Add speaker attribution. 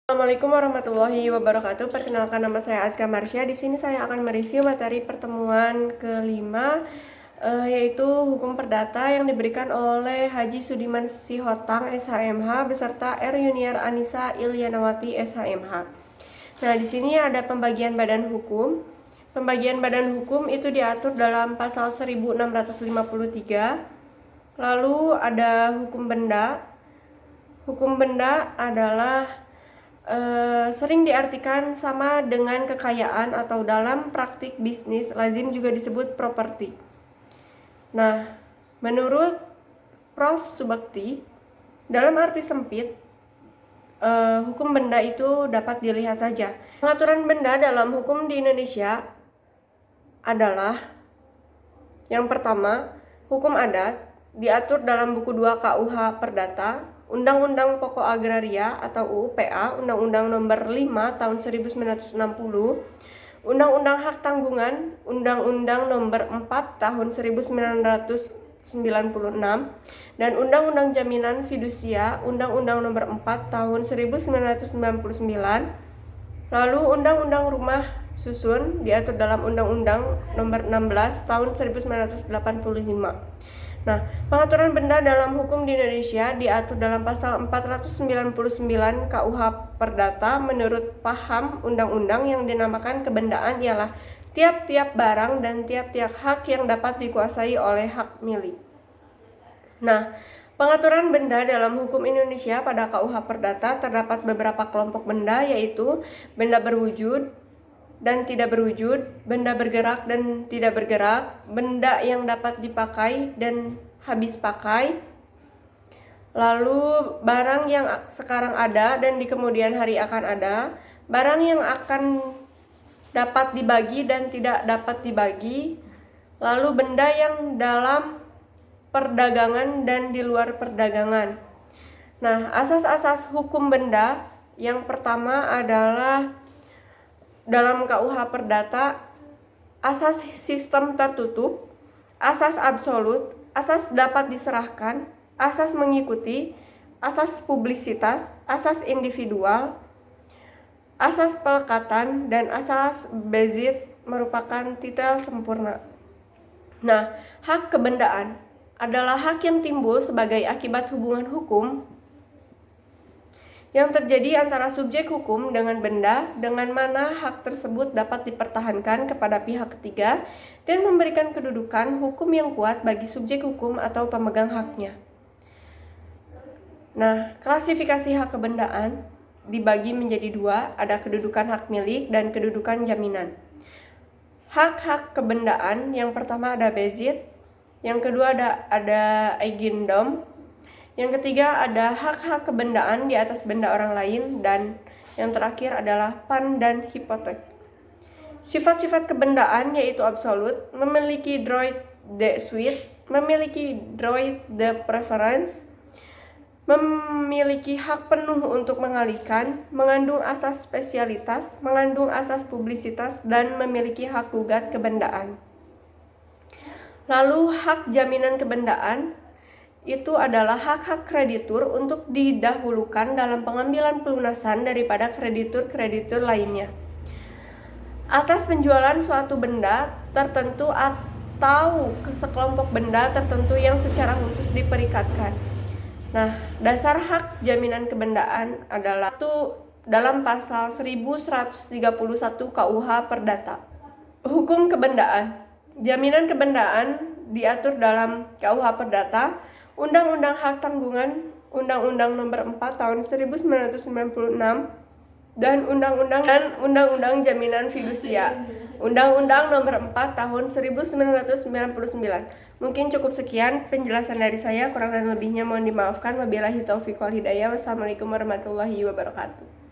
Speaker 1: Assalamualaikum warahmatullahi wabarakatuh. Perkenalkan, nama saya Azka Marsya. Di sini saya akan mereview materi pertemuan kelima, yaitu hukum perdata yang diberikan oleh Haji Sudiman Sihotang SHMH beserta R. Yuniar Anissa Ilyanawati SHMH. Nah, di sini ada pembagian badan hukum. Pembagian badan hukum itu diatur dalam pasal 1653. Lalu ada hukum benda. Hukum benda adalah sering diartikan sama dengan kekayaan atau dalam praktik bisnis lazim juga disebut properti. Nah, menurut Prof. Subakti, dalam arti sempit, hukum benda itu dapat dilihat saja. Pengaturan benda dalam hukum di Indonesia adalah yang pertama, hukum adat diatur dalam buku 2 KUH Perdata, Undang-Undang Pokok Agraria atau UU-PA, Undang-Undang Nomor 5 Tahun 1960, Undang-Undang Hak Tanggungan, Undang-Undang Nomor 4 Tahun 1996, dan Undang-Undang Jaminan Fidusia, Undang-Undang Nomor 4 Tahun 1999. Lalu Undang-Undang Rumah Susun diatur dalam Undang-Undang Nomor 16 Tahun 1985. Nah, pengaturan benda dalam hukum di Indonesia diatur dalam pasal 499 KUH Perdata. Menurut paham undang-undang, yang dinamakan kebendaan ialah tiap-tiap barang dan tiap-tiap hak yang dapat dikuasai oleh hak milik. Nah, pengaturan benda dalam hukum Indonesia pada KUH Perdata terdapat beberapa kelompok benda, yaitu benda berwujud dan tidak berwujud, benda bergerak dan tidak bergerak, benda yang dapat dipakai dan habis pakai, lalu barang yang sekarang ada dan di kemudian hari akan ada, barang yang akan dapat dibagi dan tidak dapat dibagi, lalu benda yang dalam perdagangan dan di luar perdagangan. Nah, asas-asas hukum benda yang pertama adalah dalam KUH Perdata, asas sistem tertutup, asas absolut, asas dapat diserahkan, asas mengikuti, asas publisitas, asas individual, asas pelekatan, dan asas bezit merupakan titel sempurna. Nah, hak kebendaan adalah hak yang timbul sebagai akibat hubungan hukum yang terjadi antara subjek hukum dengan benda, dengan mana hak tersebut dapat dipertahankan kepada pihak ketiga dan memberikan kedudukan hukum yang kuat bagi subjek hukum atau pemegang haknya. Nah, klasifikasi hak kebendaan dibagi menjadi 2, ada kedudukan hak milik dan kedudukan jaminan. Hak-hak kebendaan yang pertama ada bezit, yang kedua ada eigendom, yang ketiga ada hak-hak kebendaan di atas benda orang lain, dan yang terakhir adalah pan dan hipotek. Sifat-sifat kebendaan yaitu absolut, memiliki droit de suite, memiliki droit de preference, memiliki hak penuh untuk mengalihkan, mengandung asas spesialitas, mengandung asas publisitas, dan memiliki hak gugat kebendaan. Lalu hak jaminan kebendaan itu adalah hak-hak kreditur untuk didahulukan dalam pengambilan pelunasan daripada kreditur-kreditur lainnya atas penjualan suatu benda tertentu atau sekelompok benda tertentu yang secara khusus diperikatkan. Nah, dasar hak jaminan kebendaan adalah itu dalam pasal 1131 KUH Perdata. Hukum kebendaan. Jaminan kebendaan diatur dalam KUH Perdata, Undang-Undang Hak Tanggungan, Undang-Undang Nomor 4 Tahun 1996, dan Undang-Undang Jaminan Fidusia, Undang-Undang Nomor 4 Tahun 1999. Mungkin cukup sekian penjelasan dari saya, kurang dan lebihnya mohon dimaafkan. Wabillahi taufiq wal hidayah. Wassalamualaikum warahmatullahi wabarakatuh.